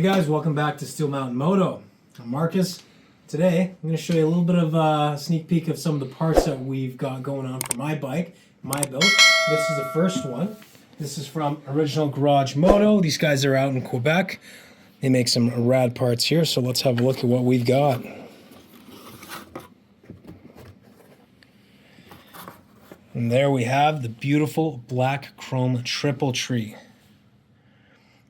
guys, welcome back to Steel Mountain Moto. I'm Marcus. Today I'm going to show you a little bit of a sneak peek of some of the parts that we've got going on for my bike, my build. This is the first one. This is from original Garage Moto. These guys are out in Quebec. They make some rad parts here, so let's have a look at what we've got. And there we have the beautiful black chrome triple tree.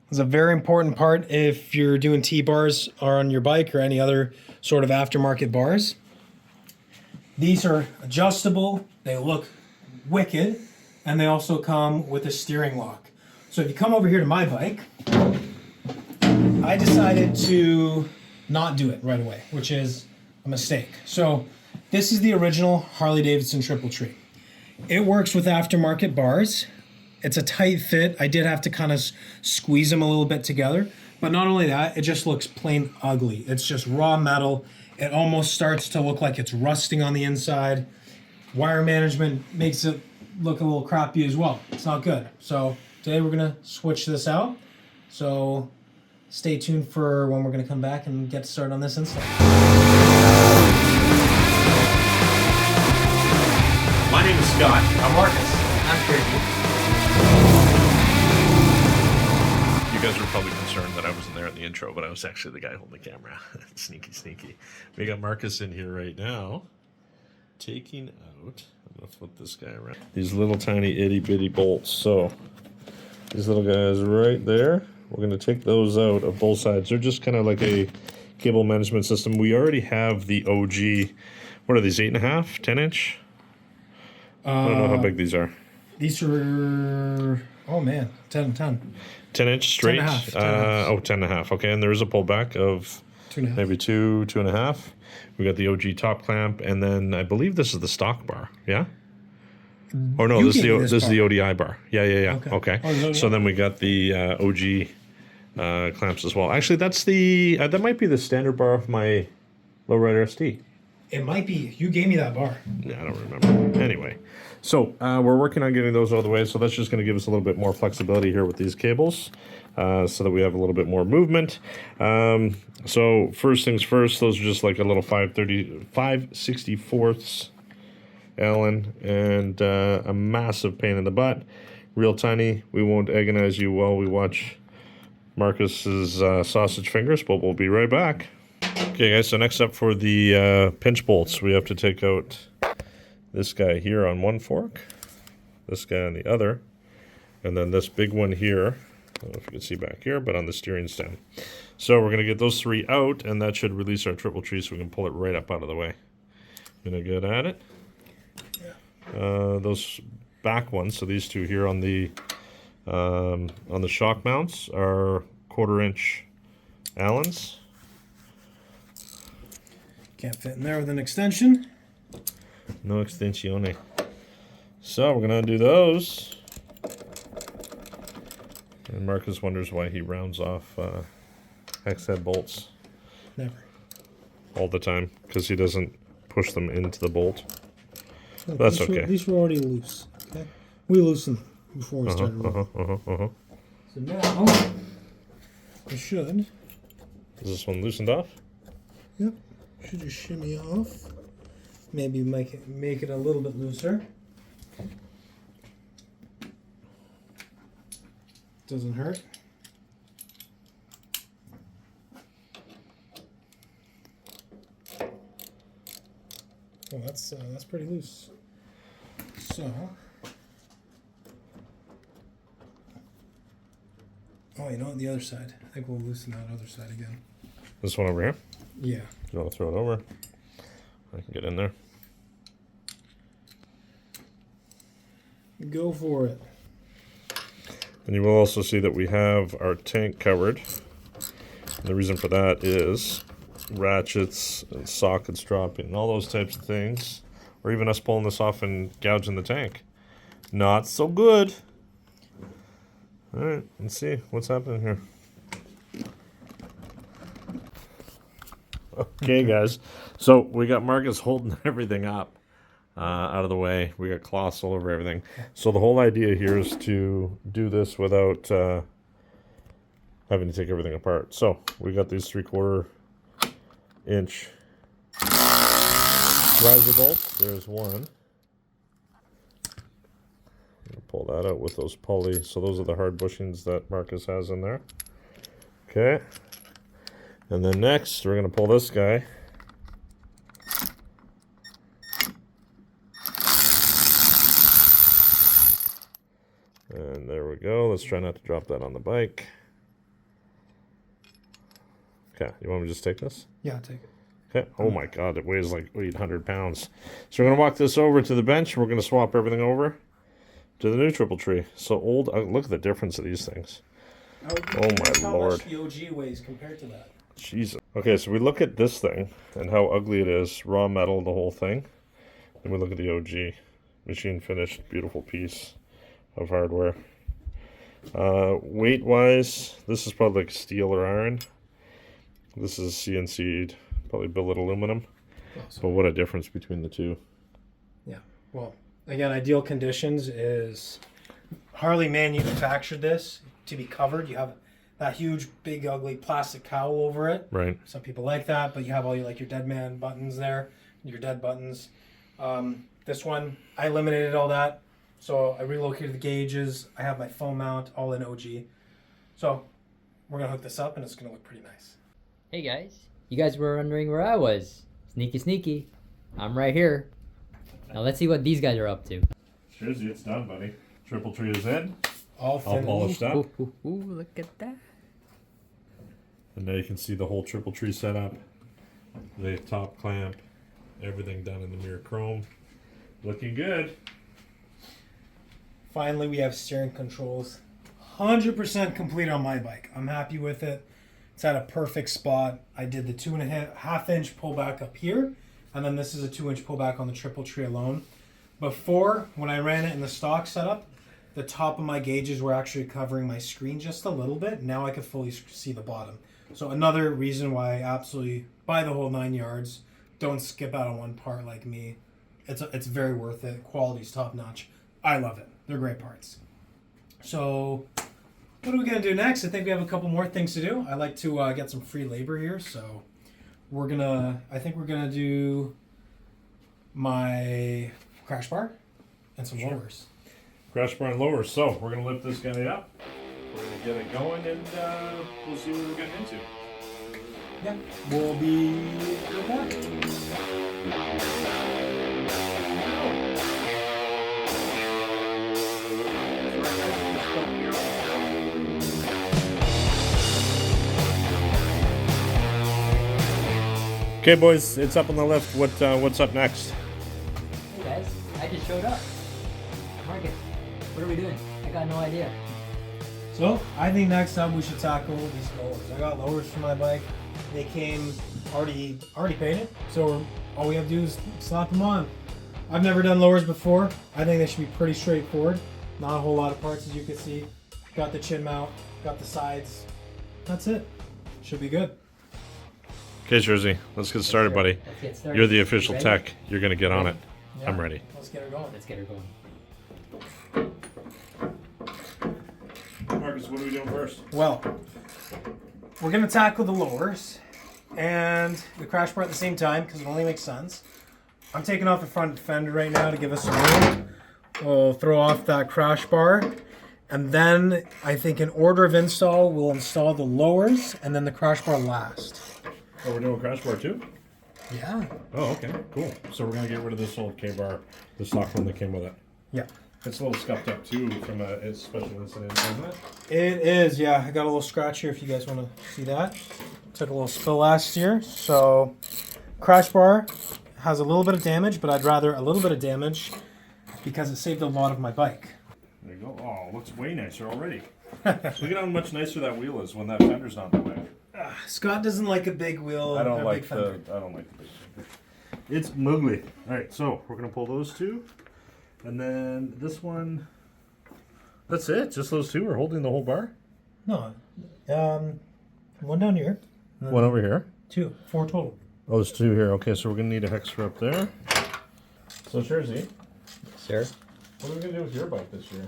It's a very important part if you're doing T-bars on your bike or any other sort of aftermarket bars. These are adjustable, they look wicked, and they also come with a steering lock. So if you come over here to my bike, I decided to not do it right away, which is a mistake. So this is the original Harley-Davidson Triple Tree. It works with aftermarket bars. It's a tight fit. I did have to kind of squeeze them a little bit together. But not only that, it just looks plain ugly. It's just raw metal. It almost starts to look like it's rusting on the inside. Wire management makes it look a little crappy as well. It's not good. So today we're going to switch this out. So stay tuned for when we're going to come back and get started on this install. My name is Scott. I'm Marcus. I'm Sherzy. You guys were probably concerned that I wasn't there in the intro, but I was actually the guy holding the camera. Sneaky. We got Marcus in here right now, taking out, I'm going to flip this guy around, these little tiny itty bitty bolts. So these little guys right there, we're going to take those out of both sides. They're just kind of like a cable management system. We already have the OG, what are these, 8.5, 10 inch? I don't know how big these are. These are, oh man, 10. 10 inch straight? 10.5. 10.5. Okay, and there is a pullback of 2.5. maybe 2.5. We got the OG top clamp, and then I believe this is the stock bar, yeah? Or no, this is the ODI bar. Yeah. Okay. Oh, so then we got the OG clamps as well. Actually, that's the, that might be the standard bar of my Lowrider ST. It might be. You gave me that bar. Yeah, I don't remember. Anyway, so we're working on getting those out of the way. So that's just going to give us a little bit more flexibility here with these cables, so that we have a little bit more movement. So first things first, those are just like a little 5/64 Allen, and a massive pain in the butt. Real tiny. We won't agonize you while we watch Marcus's sausage fingers, but we'll be right back. Okay guys, so next up for the pinch bolts, we have to take out this guy here on one fork, this guy on the other, and then this big one here, I don't know if you can see back here, but on the steering stem. So we're going to get those three out, and that should release our triple tree so we can pull it right up out of the way. Gonna get at it. Yeah. Those back ones, so these two here on the shock mounts are 1/4 inch Allens. Can't fit in there with an extension. No extensione. So we're going to undo those. And Marcus wonders why he rounds off hex head bolts. Never. All the time. Because he doesn't push them into the bolt. Look, that's okay. These were already loose. Okay? We loosened them before we started rolling. So now, we should. Is this one loosened off? Yep. Should just shimmy off. Maybe make it a little bit looser. Doesn't hurt. Oh, that's pretty loose. So, oh, you know what? The other side. I think we'll loosen that other side again. This one over here? Yeah. You want to throw it over? I can get in there. Go for it. And you will also see that we have our tank covered. And the reason for that is ratchets and sockets dropping and all those types of things, or even us pulling this off and gouging the tank. Not so good. All right, let's see what's happening here. Okay, guys. So we got Marcus holding everything up out of the way. We got cloths all over everything. So the whole idea here is to do this without having to take everything apart. So we got these 3/4 inch riser bolts. There's one. Pull that out with those poly. So those are the hard bushings that Marcus has in there. Okay. And then next, we're going to pull this guy. And there we go. Let's try not to drop that on the bike. Okay. You want me to just take this? Yeah, take it. Okay. Oh my God, it weighs like 800 pounds. So we're going to walk this over to the bench. We're going to swap everything over to the new Triple Tree. So old, look at the difference of these things. Oh my Lord. How much the OG weighs compared to that? Jesus. Okay, so we look at this thing and how ugly it is. Raw metal, the whole thing. And we look at the OG. Machine finished, beautiful piece of hardware. Weight-wise, this is probably like steel or iron. This is CNC'd, probably billet aluminum. Awesome. But what a difference between the two. Yeah, well, again, ideal conditions is Harley manufactured this to be covered. You have that huge, big, ugly plastic cowl over it. Right. Some people like that, but you have all your dead man buttons there, your dead buttons. This one, I eliminated all that. So I relocated the gauges. I have my foam mount all in OG. So we're going to hook this up and it's going to look pretty nice. Hey guys, you guys were wondering where I was. Sneaky, sneaky. I'm right here. Now let's see what these guys are up to. Sherzy, it's done, buddy. Triple Tree is in. All polished up. Ooh, look at that. And now you can see the whole Triple Tree setup. The top clamp. Everything done in the mirror chrome. Looking good. Finally, we have steering controls. 100% complete on my bike. I'm happy with it. It's at a perfect spot. I did the 2.5 inch pullback up here, and then this is a 2-inch pullback on the Triple Tree alone. Before, when I ran it in the stock setup, the top of my gauges were actually covering my screen just a little bit. Now I can fully see the bottom. So another reason why I absolutely buy the whole 9 yards. Don't skip out on one part like me. It's very worth it. Quality's top notch. I love it. They're great parts. So what are we going to do next? I think we have a couple more things to do. I like to get some free labor here. So I think we're going to do my crash bar and some lowers. Crash bar and lowers. So we're going to lift this guy up. We're going to get it going and we'll see what we're getting into. Yeah, we'll be right back. Okay, boys, it's up on the lift. What's up next? Hey guys, I just showed up. Marcus, what are we doing? I got no idea. So I think next time we should tackle these lowers. I got lowers for my bike. They came already painted, so all we have to do is slap them on. I've never done lowers before. I think they should be pretty straightforward. Not a whole lot of parts, as you can see. Got the chin mount, got the sides. That's it. Should be good. Okay, Sherzy, let's get started, buddy. Let's get started. You're the official Ready? tech. You're going to get on it. Yeah, I'm ready. Let's get her going. Let's get her going. Marcus, what are we doing first? Well, we're going to tackle the lowers and the crash bar at the same time because it only makes sense. I'm taking off the front fender right now to give us some room. We'll throw off that crash bar. And then I think in order of install, we'll install the lowers and then the crash bar last. Oh, we're doing crash bar too? Yeah. Oh, okay, cool. So we're going to get rid of this old K-bar, the stock one that came with it. Yeah. It's a little scuffed up too from a special incident, isn't it? It is, yeah. I got a little scratch here if you guys want to see that. Took a little spill last year. So crash bar has a little bit of damage, but I'd rather a little bit of damage because it saved a lot of my bike. There you go. Oh, it looks way nicer already. Look at how much nicer that wheel is when that fender's not in the way. Scott doesn't like a big wheel. I don't a like big fender. the big fender. It's muggly. All right, so we're gonna pull those two, and then this one. That's it. Just those two are holding the whole bar. No, one down here. and then One over here. 4 total. Oh, there's two here. Okay, so we're gonna need a hex screw up there. So Sherzy, Sir? what are we gonna do with your bike this year?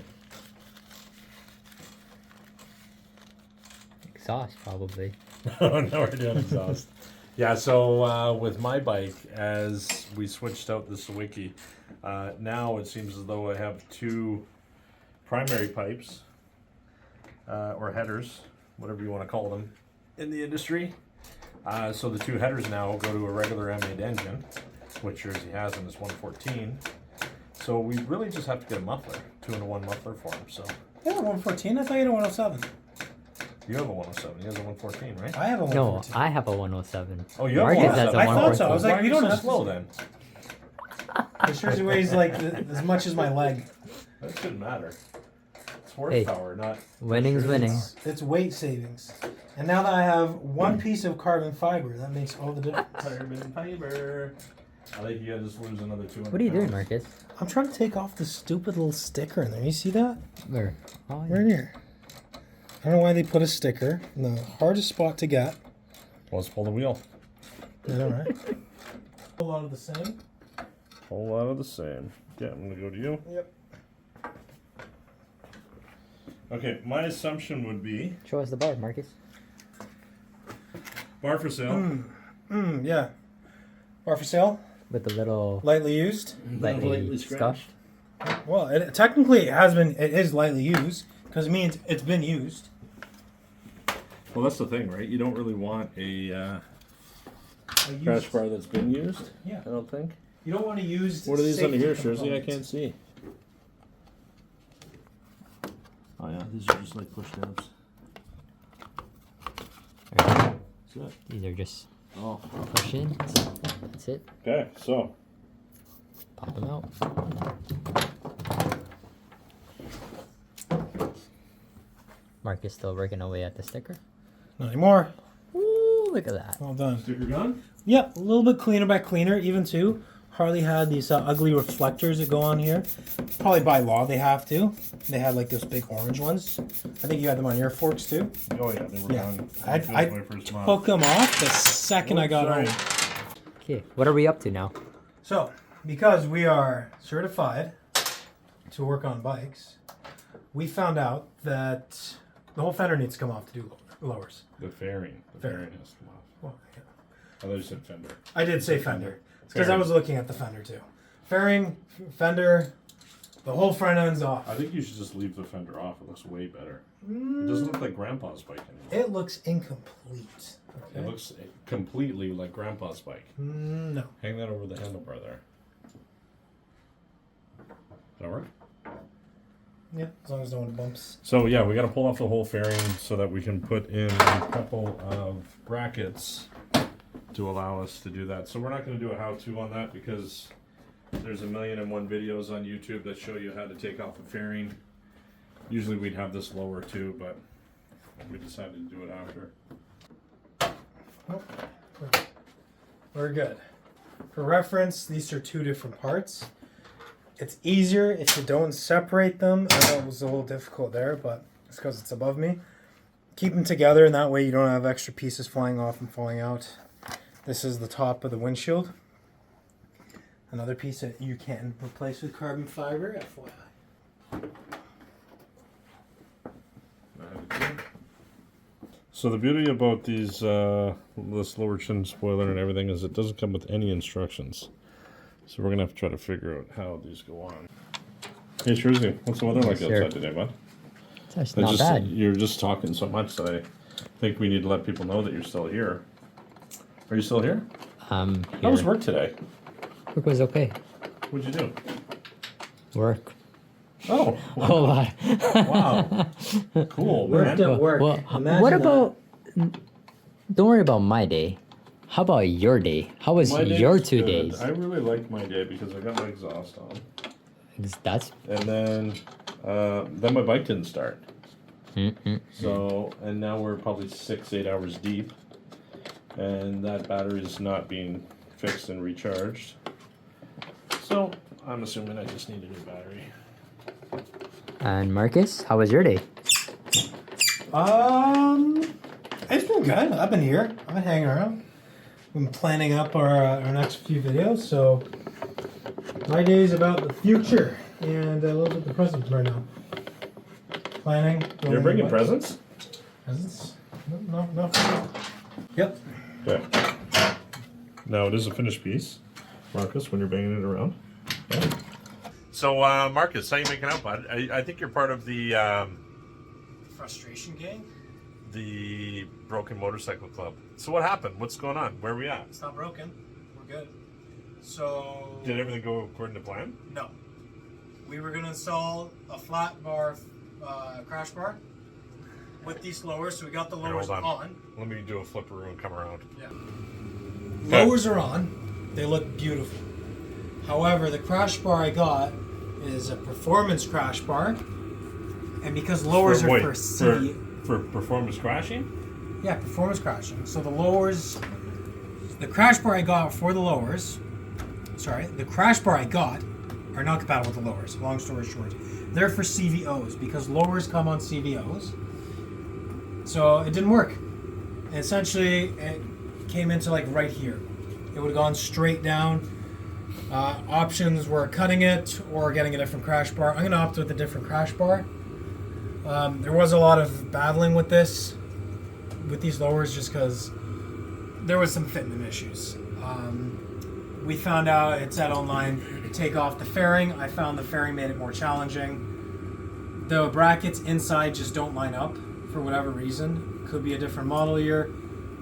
exhaust, probably. Oh, now we're doing exhaust. Yeah, so with my bike, as we switched out the Sawicki, now it seems as though I have two primary pipes, or headers, whatever you want to call them, in the industry. So the two headers now go to a regular M8 engine, which Sherzy has in his 114. So we really just have to get a muffler, 2-in-1 muffler for him. So You have a 114? I thought you had a 107. you have a 107, he has a 114, right? I have a No, 114. I have a 107. Oh, you have Marcus a has a 107. I thought so. I was 114. like, we don't so have slow to. then. It sure weighs like as much as my leg. That shouldn't matter. It's Hey. horsepower, not. Winning's winning. It's weight savings. And now that I have one piece of carbon fiber, that makes all the difference. Carbon fiber. I think you gotta just lose another 200. What are you doing, pounds. Marcus? I'm trying to take off the stupid little sticker in there. You see that? Where? Oh, yeah. Right here. I don't know why they put a sticker in the hardest spot to get. Well, let's pull the wheel. Is that right? A lot of the same. Whole lot of the same. Yeah, I'm gonna go to you. Yep. Okay, my assumption would be Show us the bar, Marcus. bar for sale. Yeah. Bar for sale. With the little Lightly used. lightly scotched. Well, it technically has been. It is lightly used because it means it's been used. Well, that's the thing, right? You don't really want a A used- crash bar that's been used. Yeah. I don't think. You don't want to use. What are these under safety here, Sherzy? I components. can't see. Oh yeah, these are just like push tabs. That's it. These are just Oh. push in. That's it. Okay, so Pop them out. Marcus still working away at the sticker. Not anymore. Ooh, look at that. Well done. sticker gun. Yep, a little bit cleaner by cleaner, even too. Harley had these ugly reflectors that go on here. Probably by law they have to. They had like those big orange ones. I think you had them on your forks too. Oh yeah, they were Yeah. gone. I my first month. took them off the second I got Sorry. home. Okay, what are we up to now? So, because we are certified to work on bikes, we found out that the whole fender needs to come off to do lowers. The fairing. The Fairing. fairing has to come off. Well, yeah. I thought you said fender. I did say fender. It's because I Fairing. was looking at the fender too. Fairing, fender, the whole front end's off. I think you should just leave the fender off. It looks way better. It doesn't look like Grandpa's bike anymore. It looks incomplete. It Okay. looks completely like Grandpa's bike. No. Hang that over the handlebar there. Does that work? Yeah, as long as no one bumps. So yeah, we got to pull off the whole fairing so that we can put in a couple of brackets to allow us to do that. So we're not going to do a how-to on that because there's 1,000,001 videos on YouTube that show you how to take off a fairing. Usually we'd have this lower too, but we decided to do it after. We're good. For reference, these are two different parts. It's easier if you don't separate them. I know it was a little difficult there, but it's because it's above me. Keep them together, and that way you don't have extra pieces flying off and falling out. This is the top of the windshield. Another piece that you can replace with carbon fiber, FYI. So the beauty about these, this lower chin spoiler and everything is it doesn't come with any instructions. So we're gonna have to try to figure out how these go on. Hey Sherzy, what's the weather like Sure. outside today, bud? That's not bad. You're just talking so much that I think we need to let people know that you're still here. Are you still here? How was Here. work today? Work was okay. What'd you do? Work. Oh, A whole lot. wow. Cool, Worked man. at work. Well, Imagine what that. about? Don't worry about my day. How about your day? How was My day your was 2 good. days? I really liked my day because I got my exhaust on. That's And then my bike didn't start. mm-mm. So, and now we're probably 6-8 hours deep, and that battery's not being fixed and recharged. So, I'm assuming I just need a new battery. And Marcus, how was your day? It's been good. I've been here. I've been hanging around. Been planning up our next few videos. So my day is about the future and a little bit the present right now. Planning. You're bringing presents? Presents. No. Yep. Okay. Now it is a finished piece, Marcus, when you're banging it around. Okay. So, Marcus, how you making out, bud? I think you're part of the Frustration gang? the Broken Motorcycle Club. So what happened? What's going on? Where are we at? It's not broken. We're good. So... Did everything go according to plan? No. We were going to install a flat bar crash bar with these lowers, so we got the Here, lowers hold on. Let me do a flipperoo and come around. Yeah. Okay. Lowers are on. They look beautiful. However, the crash bar I got is a performance crash bar, and because lowers are for CV, for performance crashing? yeah, performance crashing. So the lowers, the crash bar I got for the lowers, the crash bar I got are not compatible with the lowers. Long story short, they're for CVOs because lowers come on CVOs. So it didn't work. And essentially, it came into like right here. It would have gone straight down. Options were cutting it or getting a different crash bar. I'm going to opt with a different crash bar. There was a lot of battling with these lowers, just because there was some fitment issues. We found out it said online, take off the fairing. I found the fairing made it more challenging. The brackets inside just don't line up for whatever reason. Could be a different model year,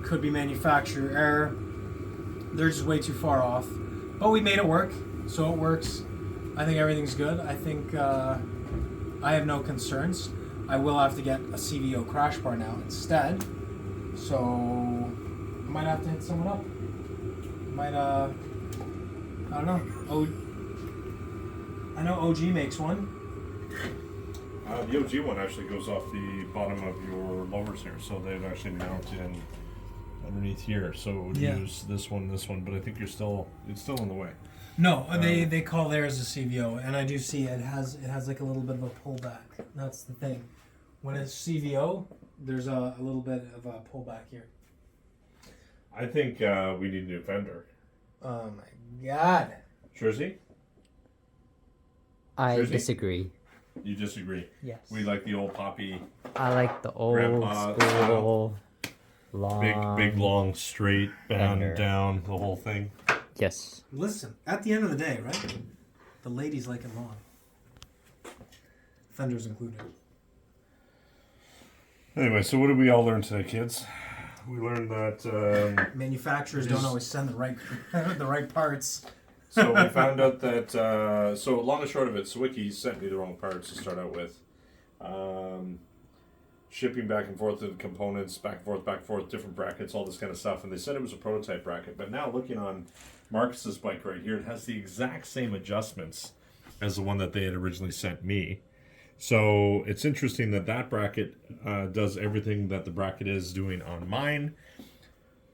could be manufacturer error. They're just way too far off. But we made it work, so it works. I think everything's good. I think I have no concerns. I will have to get a CVO crash bar now instead. So I might have to hit someone up. I don't know. I know OG makes one. The OG one actually goes off the bottom of your lowers here, so they'd actually mount in underneath here. So it would use this one, but I think it's still in the way. No, they call theirs a CVO, and I do see it has like a little bit of a pullback. That's the thing. When it's CVO, there's a little bit of a pullback here. I think we need a new fender. Oh my god. Sherzy? I Sherzy? disagree. You disagree? Yes. We like the old poppy, I like the old Grandpa school, long, big, long, straight, band fender. down, the whole thing. Yes. Listen, at the end of the day, right? The ladies like it long. Fenders included. Anyway, so what did we all learn today, kids? We learned that Manufacturers don't always send the right the right parts. so we found out that so long and short of it, Sawicki sent me the wrong parts to start out with. Shipping back and forth the components, back and forth, different brackets, all this kind of stuff, and they said it was a prototype bracket. But now looking on Marcus's bike right here, it has the exact same adjustments as the one that they had originally sent me. So it's interesting that bracket does everything that the bracket is doing on mine.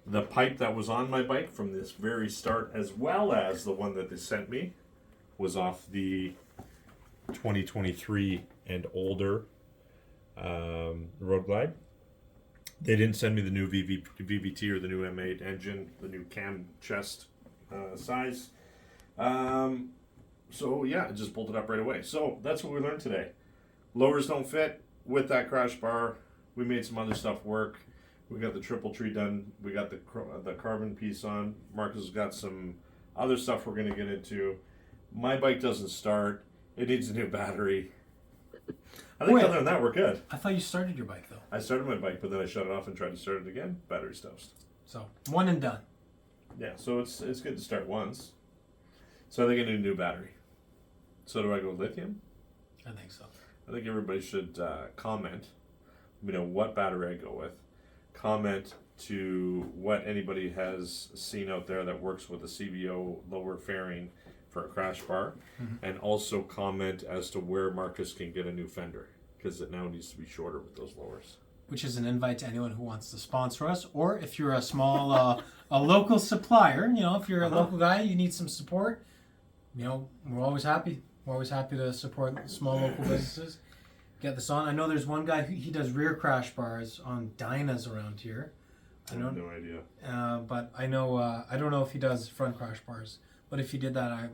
The pipe that was on my bike from this very start, as well as the one that they sent me, was off the 2023 and older Road Glide. They didn't send me the new VVT or the new M8 engine, the new cam chest size. So yeah, I just pulled it up right away. So that's what we learned today. Lowers don't fit with that crash bar. We made some other stuff work. We got the triple tree done. We got the carbon piece on. Marcus has got some other stuff we're going to get into. My bike doesn't start. It needs a new battery. I think other than that, we're good. I thought you started your bike though. I started my bike, but then I shut it off and tried to start it again. Battery's toast. So one and done. Yeah, so it's good to start once. So I think I need a new battery. So do I go lithium? I think so. I think everybody should comment, what battery I go with. Comment to what anybody has seen out there that works with a CVO lower fairing for a crash bar. Mm-hmm. And also comment as to where Marcus can get a new fender, because it now needs to be shorter with those lowers. Which is an invite to anyone who wants to sponsor us, or if you're a small, a local supplier, if you're a local guy, you need some support, we're always happy. We're always happy to support small local businesses. Get this on. I know there's one guy he does rear crash bars on Dynas around here. I have no idea. But I know I don't know if he does front crash bars. But if he did that, I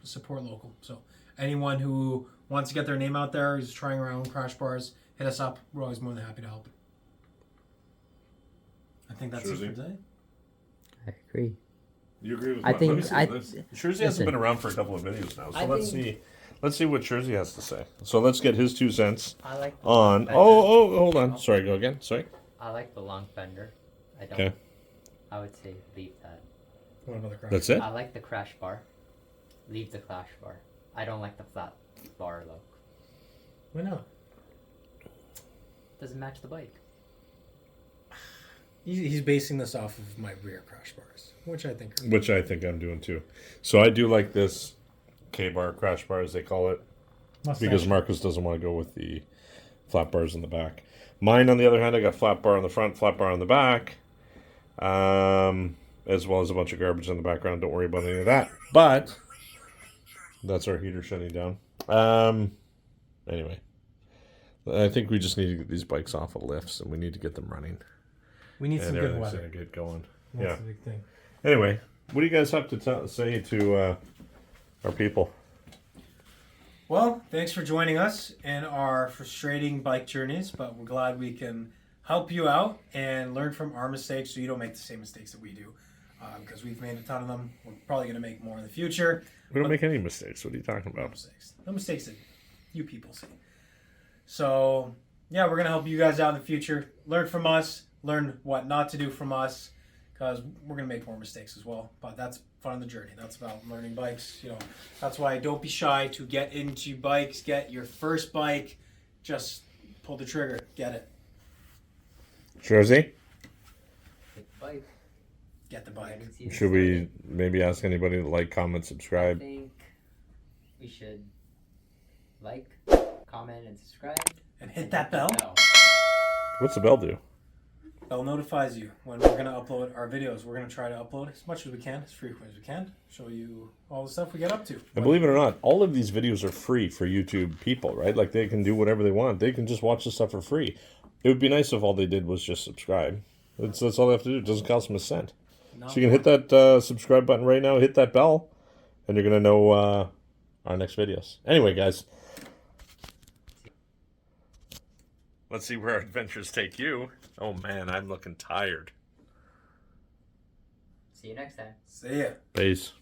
support local. So anyone who wants to get their name out there, who's trying around crash bars, hit us up. We're always more than happy to help. think that's it for Sherzy? today. I agree. You agree with I what? think- Let me see. I- Sherzy listen. hasn't been around for a couple of videos now, so I let's think- see. Let's see what Sherzy has to say. So let's get his 2 cents I like the on. long fender. Oh, hold on. Sorry, go again. Sorry. I like the long fender. I don't. Okay. I would say leave that. What about the crash? That's it. I like the crash bar. Leave the crash bar. I don't like the flat bar look. Why not? Doesn't match the bike. He's basing this off of my rear crash bars, which I think are Which I think I'm doing too. So I do like this K-bar, crash bar as they call it, because Marcus doesn't want to go with the flat bars in the back. Mine, on the other hand, I got flat bar on the front, flat bar on the back, as well as a bunch of garbage in the background. Don't worry about any of that. But that's our heater shutting down. Anyway, I think we just need to get these bikes off of lifts, and we need to get them running. We need And some good everything's weather. gonna get going. That's Yeah. the big thing. Anyway, what do you guys have to say to our people? Well, thanks for joining us in our frustrating bike journeys, but we're glad we can help you out and learn from our mistakes so you don't make the same mistakes that we do. Because we've made a ton of them. We're probably going to make more in the future. We don't make any mistakes. What are you talking No about? mistakes. No mistakes that you people see. So, yeah, we're going to help you guys out in the future. Learn from us. Learn what not to do from us. Because we're going to make more mistakes as well. But that's fun on the journey. That's about learning bikes. You know, that's why don't be shy to get into bikes. Get your first bike. Just pull the trigger. Get it. Sherzy, Good bike. Get the I bike. haven't seen should it we started. maybe ask anybody to like, comment, I subscribe? think we should like, comment, and subscribe. And hit that bell. What's the bell do? Bell notifies you when we're going to upload our videos. We're going to try to upload as much as we can, as frequent as we can. Show you all the stuff we get up to. And believe it or not, all of these videos are free for YouTube people, right? Like they can do whatever they want. They can just watch the stuff for free. It would be nice if all they did was just subscribe. That's all they have to do. It doesn't cost them a cent. No. So you can hit that subscribe button right now, hit that bell, and you're going to know our next videos. Anyway, guys, let's see where our adventures take you. Oh, man, I'm looking tired. See you next time. See ya. Peace.